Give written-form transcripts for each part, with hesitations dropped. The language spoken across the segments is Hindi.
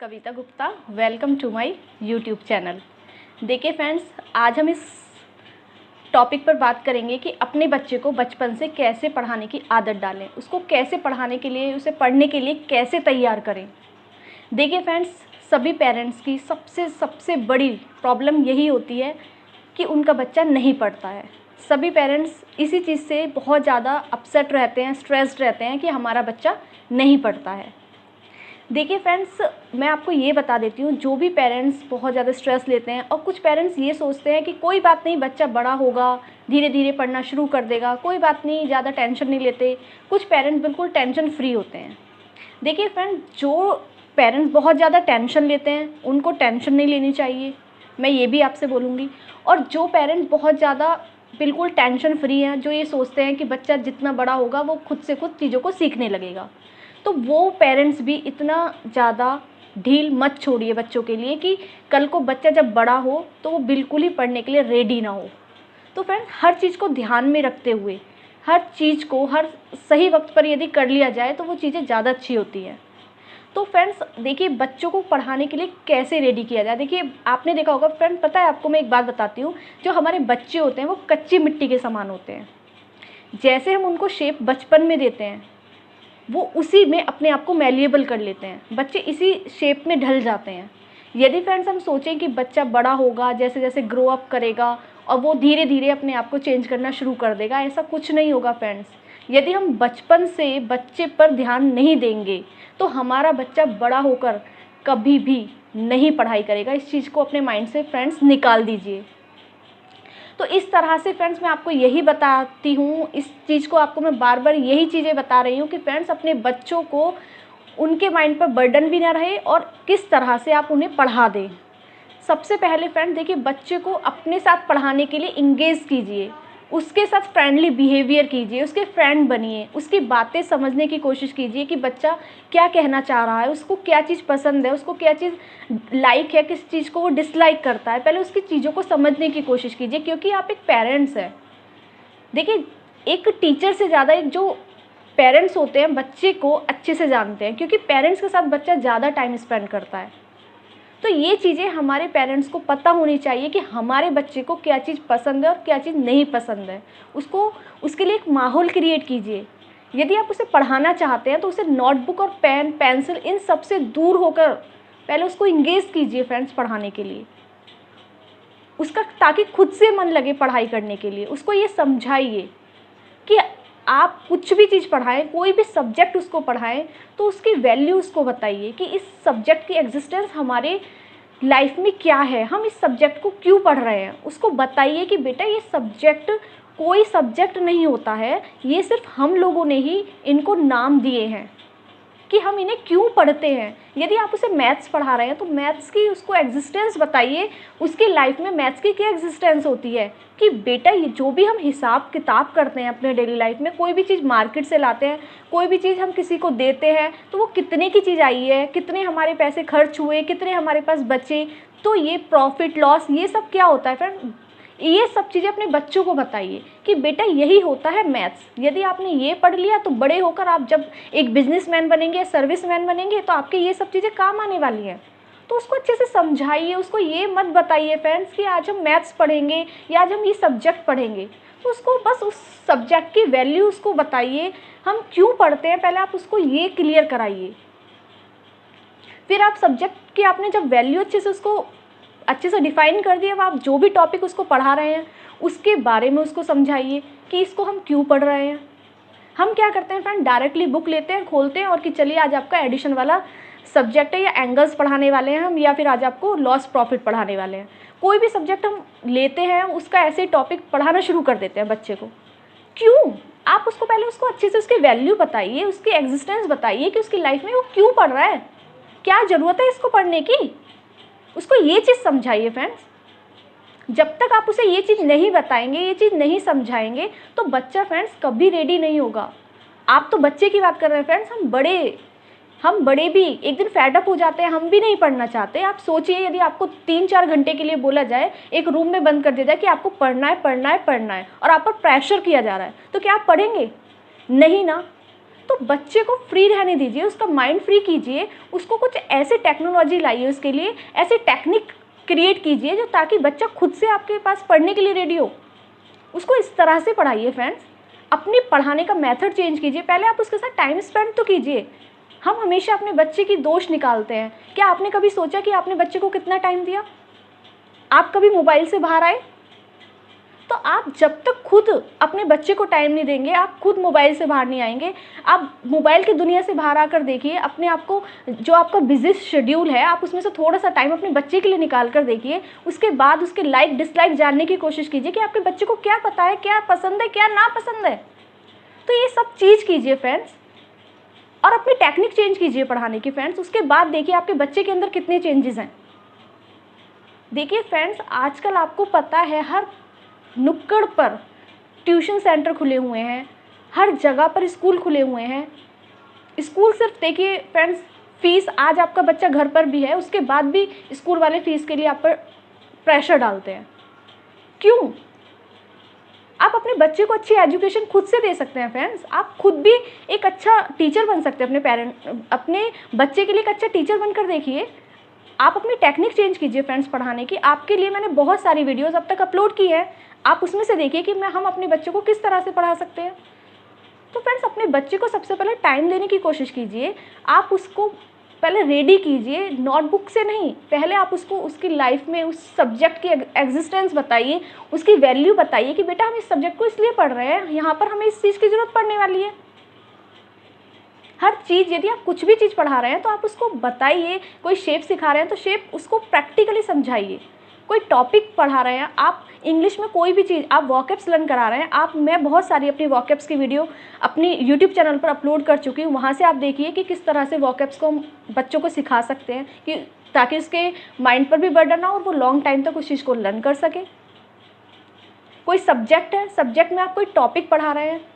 Kavita Gupta. Welcome to my YouTube channel. देखिए फ्रेंड्स, आज हम इस टॉपिक पर बात करेंगे कि अपने बच्चे को बचपन से कैसे पढ़ाने की आदत डालें, उसको कैसे पढ़ाने के लिए, उसे पढ़ने के लिए कैसे तैयार करें। देखिए फ्रेंड्स, सभी पेरेंट्स की सबसे बड़ी प्रॉब्लम यही होती है कि उनका बच्चा नहीं पढ़ता है। सभी पेरेंट्स इसी चीज़ से बहुत ज़्यादा अपसेट रहते हैं, स्ट्रेस्ड रहते हैं कि हमारा बच्चा नहीं पढ़ता है। देखिए फ्रेंड्स, मैं आपको ये बता देती हूँ, जो भी पेरेंट्स बहुत ज़्यादा स्ट्रेस लेते हैं और कुछ पेरेंट्स ये सोचते हैं कि कोई बात नहीं, बच्चा बड़ा होगा, धीरे धीरे पढ़ना शुरू कर देगा, कोई बात नहीं, ज़्यादा टेंशन नहीं लेते। कुछ पेरेंट्स बिल्कुल टेंशन फ्री होते हैं। देखिए फ्रेंड, जो पेरेंट्स बहुत ज़्यादा टेंशन लेते हैं उनको टेंशन नहीं लेनी चाहिए, मैं ये भी आपसे बोलूँगी। और जो पेरेंट्स बहुत ज़्यादा बिल्कुल टेंशन फ्री हैं, जो ये सोचते हैं कि बच्चा जितना बड़ा होगा वो खुद से खुद चीज़ों को सीखने लगेगा, तो वो पेरेंट्स भी इतना ज़्यादा ढील मत छोड़िए बच्चों के लिए कि कल को बच्चा जब बड़ा हो तो वो बिल्कुल ही पढ़ने के लिए रेडी ना हो। तो फ्रेंड्स, हर चीज़ को ध्यान में रखते हुए, हर चीज़ को हर सही वक्त पर यदि कर लिया जाए तो वो चीज़ें ज़्यादा अच्छी होती हैं। तो फ्रेंड्स देखिए, बच्चों को पढ़ाने के लिए कैसे रेडी किया जाए। देखिए, आपने देखा होगा फ्रेंड, पता है आपको, मैं एक बात बताती हूँ, जो हमारे बच्चे होते हैं वो कच्ची मिट्टी के समान होते हैं। जैसे हम उनको शेप बचपन में देते हैं वो उसी में अपने आप को मैलिएबल कर लेते हैं, बच्चे इसी शेप में ढल जाते हैं। यदि फ्रेंड्स हम सोचें कि बच्चा बड़ा होगा, जैसे जैसे ग्रो अप करेगा और वो धीरे धीरे अपने आप को चेंज करना शुरू कर देगा, ऐसा कुछ नहीं होगा फ्रेंड्स। यदि हम बचपन से बच्चे पर ध्यान नहीं देंगे तो हमारा बच्चा बड़ा होकर कभी भी नहीं पढ़ाई करेगा। इस चीज़ को अपने माइंड से फ्रेंड्स निकाल दीजिए। तो इस तरह से फ्रेंड्स मैं आपको यही बताती हूँ, इस चीज़ को आपको मैं बार बार यही चीज़ें बता रही हूँ कि फ्रेंड्स अपने बच्चों को उनके माइंड पर बर्डन भी ना रहे और किस तरह से आप उन्हें पढ़ा दें। सबसे पहले फ्रेंड देखिए, बच्चे को अपने साथ पढ़ाने के लिए इंगेज कीजिए, उसके साथ फ्रेंडली बिहेवियर कीजिए, उसके फ्रेंड बनिए, उसकी बातें समझने की कोशिश कीजिए कि बच्चा क्या कहना चाह रहा है, उसको क्या चीज़ पसंद है, उसको क्या चीज़ लाइक है, किस चीज़ को वो डिसलाइक करता है। पहले उसकी चीज़ों को समझने की कोशिश कीजिए, क्योंकि आप एक पेरेंट्स हैं। देखिए, एक टीचर से ज़्यादा एक जो पेरेंट्स होते हैं बच्चे को अच्छे से जानते हैं, क्योंकि पेरेंट्स के साथ बच्चा ज़्यादा टाइम स्पेंड करता है। तो ये चीज़ें हमारे पेरेंट्स को पता होनी चाहिए कि हमारे बच्चे को क्या चीज़ पसंद है और क्या चीज़ नहीं पसंद है। उसके लिए एक माहौल क्रिएट कीजिए। यदि आप उसे पढ़ाना चाहते हैं तो उसे नोटबुक और पेन पेंसिल इन सब से दूर होकर पहले उसको इंगेज कीजिए फ्रेंड्स पढ़ाने के लिए, उसका ताकि खुद से मन लगे पढ़ाई करने के लिए। उसको ये समझाइए कि आप कुछ भी चीज़ पढ़ाएं, कोई भी सब्जेक्ट उसको पढ़ाएं तो उसकी वैल्यू उसको बताइए कि इस सब्जेक्ट की एग्जिस्टेंस हमारे लाइफ में क्या है, हम इस सब्जेक्ट को क्यों पढ़ रहे हैं। उसको बताइए कि बेटा, ये सब्जेक्ट कोई सब्जेक्ट नहीं होता है, ये सिर्फ हम लोगों ने ही इनको नाम दिए हैं कि हम इन्हें क्यों पढ़ते हैं। यदि आप उसे मैथ्स पढ़ा रहे हैं तो मैथ्स की उसको एग्जिस्टेंस बताइए, उसकी लाइफ में मैथ्स की क्या एग्जिस्टेंस होती है, कि बेटा ये जो भी हम हिसाब किताब करते हैं अपने डेली लाइफ में, कोई भी चीज़ मार्केट से लाते हैं, कोई भी चीज़ हम किसी को देते हैं तो वो कितने की चीज़ आई है, कितने हमारे पैसे खर्च हुए, कितने हमारे पास बचे, तो ये प्रॉफिट लॉस ये सब क्या होता है फ्रेंड, ये सब चीज़ें अपने बच्चों को बताइए कि बेटा यही होता है मैथ्स। यदि आपने ये पढ़ लिया तो बड़े होकर आप जब एक बिजनेसमैन बनेंगे या सर्विसमैन बनेंगे तो आपके ये सब चीज़ें काम आने वाली हैं। तो उसको अच्छे से समझाइए, उसको ये मत बताइए फ्रेंड्स कि आज हम मैथ्स पढ़ेंगे या आज हम ये सब्जेक्ट पढ़ेंगे। तो उसको बस उस सब्जेक्ट की वैल्यू उसको बताइए, हम क्यों पढ़ते हैं, पहले आप उसको ये क्लियर कराइए। फिर आप सब्जेक्ट की आपने जब वैल्यू अच्छे से डिफ़ाइन कर दिया, अब आप जो भी टॉपिक उसको पढ़ा रहे हैं उसके बारे में उसको समझाइए कि इसको हम क्यों पढ़ रहे हैं। हम क्या करते हैं फ्रेंड, डायरेक्टली बुक लेते हैं, खोलते हैं और कि चलिए आज आपका एडिशन वाला सब्जेक्ट है या एंगल्स पढ़ाने वाले हैं हम, या फिर आज आपको लॉस प्रॉफिट पढ़ाने वाले हैं। कोई भी सब्जेक्ट हम लेते हैं उसका ऐसे टॉपिक पढ़ाना शुरू कर देते हैं बच्चे को। क्यों? आप उसको पहले उसको अच्छे से उसकी वैल्यू बताइए, उसकी एग्जिस्टेंस बताइए कि उसकी लाइफ में वो क्यों पढ़ रहा है, क्या ज़रूरत है इसको पढ़ने की, उसको ये चीज़ समझाइए फ्रेंड्स। जब तक आप उसे ये चीज़ नहीं बताएंगे, ये चीज़ नहीं समझाएंगे तो बच्चा फ्रेंड्स कभी रेडी नहीं होगा। आप तो बच्चे की बात कर रहे हैं फ्रेंड्स, हम बड़े भी एक दिन फेड अप हो जाते हैं, हम भी नहीं पढ़ना चाहते। आप सोचिए, यदि आपको 3-4 घंटे के लिए बोला जाए, एक रूम में बंद कर दिया जाए कि आपको पढ़ना है पढ़ना है पढ़ना है, और आप पर प्रेशर किया जा रहा है, तो क्या आप पढ़ेंगे? नहीं ना। तो बच्चे को फ्री रहने दीजिए, उसका माइंड फ्री कीजिए, उसको कुछ ऐसे टेक्नोलॉजी लाइए, उसके लिए ऐसे टेक्निक क्रिएट कीजिए जो ताकि बच्चा खुद से आपके पास पढ़ने के लिए रेडी हो। उसको इस तरह से पढ़ाइए फ्रेंड्स। अपनी पढ़ाने का मेथड चेंज कीजिए। पहले आप उसके साथ टाइम स्पेंड तो कीजिए। हम हमेशा अपने बच्चे की दोष निकालते हैं। क्या आपने कभी सोचा कि आपने बच्चे को कितना टाइम दिया? आप कभी मोबाइल से बाहर आए? तो आप जब तक खुद अपने बच्चे को टाइम नहीं देंगे, आप खुद मोबाइल से बाहर नहीं आएंगे। आप मोबाइल की दुनिया से बाहर आकर देखिए, अपने आप को, जो आपका बिजी शेड्यूल है, आप उसमें से थोड़ा सा टाइम अपने बच्चे के लिए निकाल कर देखिए। उसके बाद उसके लाइक डिसलाइक जानने की कोशिश कीजिए कि आपके बच्चे को क्या पता है, क्या पसंद है, क्या ना पसंद है। तो ये सब चीज़ कीजिए फ्रेंड्स, और अपनी टेक्निक चेंज कीजिए पढ़ाने की फ्रेंड्स। उसके बाद देखिए आपके बच्चे के अंदर कितने चेंजेस हैं। देखिए फ्रेंड्स, आजकल आपको पता है हर नुक्कड़ पर ट्यूशन सेंटर खुले हुए हैं, हर जगह पर स्कूल खुले हुए हैं। स्कूल सिर्फ देखिए फ्रेंड्स, फीस आज आपका बच्चा घर पर भी है, उसके बाद भी स्कूल वाले फीस के लिए आप पर प्रेशर डालते हैं। क्यों? आप अपने बच्चे को अच्छी एजुकेशन खुद से दे सकते हैं फ्रेंड्स। आप खुद भी एक अच्छा टीचर बन सकते हैं। अपने बच्चे के लिए एक अच्छा टीचर बनकर देखिए। आप अपनी टेक्निक चेंज कीजिए फ्रेंड्स पढ़ाने की। आपके लिए मैंने बहुत सारी वीडियोस अब तक अपलोड की है, आप उसमें से देखिए कि हम अपने बच्चे को किस तरह से पढ़ा सकते हैं। तो फ्रेंड्स, अपने बच्चे को सबसे पहले टाइम देने की कोशिश कीजिए। आप उसको पहले रेडी कीजिए, नोटबुक से नहीं। पहले आप उसको उसकी लाइफ में उस सब्जेक्ट की एग्जिस्टेंस बताइए, उसकी वैल्यू बताइए कि बेटा हम इस सब्जेक्ट को इसलिए पढ़ रहे हैं, यहाँ पर हमें इस चीज़ की ज़रूरत पड़ने वाली है। हर चीज़, यदि आप कुछ भी चीज़ पढ़ा रहे हैं तो आप उसको बताइए। कोई शेप सिखा रहे हैं तो शेप उसको प्रैक्टिकली समझाइए। कोई टॉपिक पढ़ा रहे हैं, आप इंग्लिश में कोई भी चीज़, आप वॉकेब्स लर्न करा रहे हैं, मैं बहुत सारी अपनी वॉकेब्स की वीडियो अपनी यूट्यूब चैनल पर अपलोड कर चुकी हूँ। वहाँ से आप देखिए कि किस तरह से वॉकेब्स को हम बच्चों को सिखा सकते हैं, कि ताकि उसके माइंड पर भी बर्डन ना हो और वो लॉन्ग टाइम तक उस चीज़ को लर्न कर सके। कोई सब्जेक्ट है, सब्जेक्ट में आप कोई टॉपिक पढ़ा रहे हैं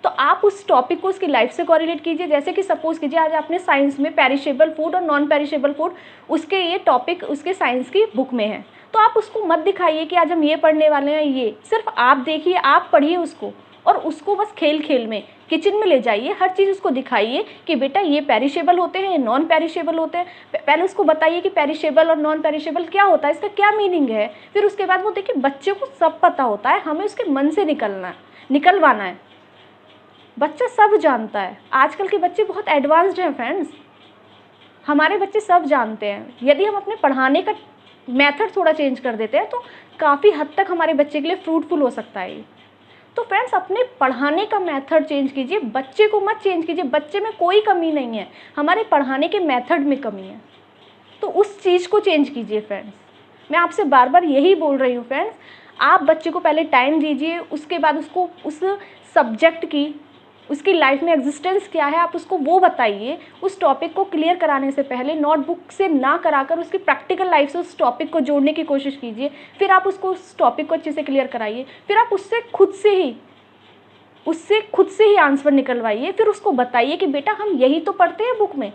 तो आप उस टॉपिक को उसकी लाइफ से कोरिलेट कीजिए। जैसे कि सपोज कीजिए आज आपने साइंस में पेरिशेबल फूड और नॉन पेरिशेबल फूड, उसके ये टॉपिक उसके साइंस की बुक में है, तो आप उसको मत दिखाइए कि आज हम ये पढ़ने वाले हैं। ये सिर्फ आप देखिए, आप पढ़िए उसको, और उसको बस खेल खेल में किचन में ले जाइए, हर चीज़ उसको दिखाइए कि बेटा ये पेरिशेबल होते हैं, ये नॉन पेरिशेबल होते हैं। पहले उसको बताइए कि पेरिशेबल और नॉन पेरिशेबल क्या होता है, इसका क्या मीनिंग है। फिर उसके बाद वो देखिए बच्चे को सब पता होता है, हमें उसके मन से निकलवाना है। बच्चा सब जानता है। आजकल के बच्चे बहुत एडवांस्ड हैं फ्रेंड्स, हमारे बच्चे सब जानते हैं। यदि हम अपने पढ़ाने का मेथड थोड़ा चेंज कर देते हैं तो काफ़ी हद तक हमारे बच्चे के लिए फ्रूटफुल हो सकता है। तो फ्रेंड्स, अपने पढ़ाने का मेथड चेंज कीजिए, बच्चे को मत चेंज कीजिए। बच्चे में कोई कमी नहीं है, हमारे पढ़ाने के मेथड में कमी है, तो उस चीज़ को चेंज कीजिए फ्रेंड्स। मैं आपसे बार बार यही बोल रही हूँ फ्रेंड्स, आप बच्चे को पहले टाइम दीजिए, उसके बाद उसको उस सब्जेक्ट की, उसकी लाइफ में एग्जिस्टेंस क्या है, आप उसको वो बताइए। उस टॉपिक को क्लियर कराने से पहले नोटबुक से ना कराकर उसकी प्रैक्टिकल लाइफ से उस टॉपिक को जोड़ने की कोशिश कीजिए। फिर आप उसको उस टॉपिक को अच्छे से क्लियर कराइए। फिर आप उससे खुद से ही आंसर निकलवाइए। फिर उसको बताइए कि बेटा हम यही तो पढ़ते हैं बुक में।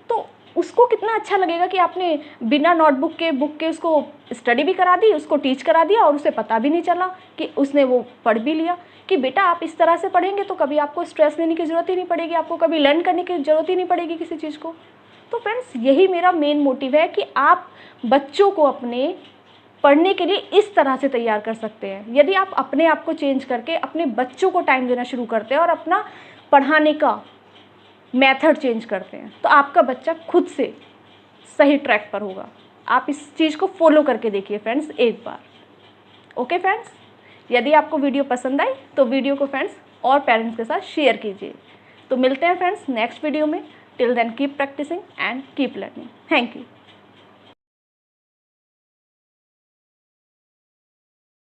तो उसको कितना अच्छा लगेगा कि आपने बिना नोटबुक के, बुक के उसको स्टडी भी करा दी, उसको टीच करा दिया, और उसे पता भी नहीं चला कि उसने वो पढ़ भी लिया। कि बेटा आप इस तरह से पढ़ेंगे तो कभी आपको स्ट्रेस लेने की ज़रूरत ही नहीं पड़ेगी, आपको कभी लर्न करने की ज़रूरत ही नहीं पड़ेगी किसी चीज़ को। तो फ्रेंड्स, यही मेरा मेन मोटिव है कि आप बच्चों को अपने पढ़ने के लिए इस तरह से तैयार कर सकते हैं। यदि आप अपने आप को चेंज करके अपने बच्चों को टाइम देना शुरू करते हैं और अपना पढ़ाने का मेथड चेंज करते हैं, तो आपका बच्चा खुद से सही ट्रैक पर होगा। आप इस चीज़ को फॉलो करके देखिए फ्रेंड्स एक बार। ओके फ्रेंड्स, यदि आपको वीडियो पसंद आई तो वीडियो को फ्रेंड्स और पेरेंट्स के साथ शेयर कीजिए। तो मिलते हैं फ्रेंड्स नेक्स्ट वीडियो में। Till then keep practising and keep learning. Thank you.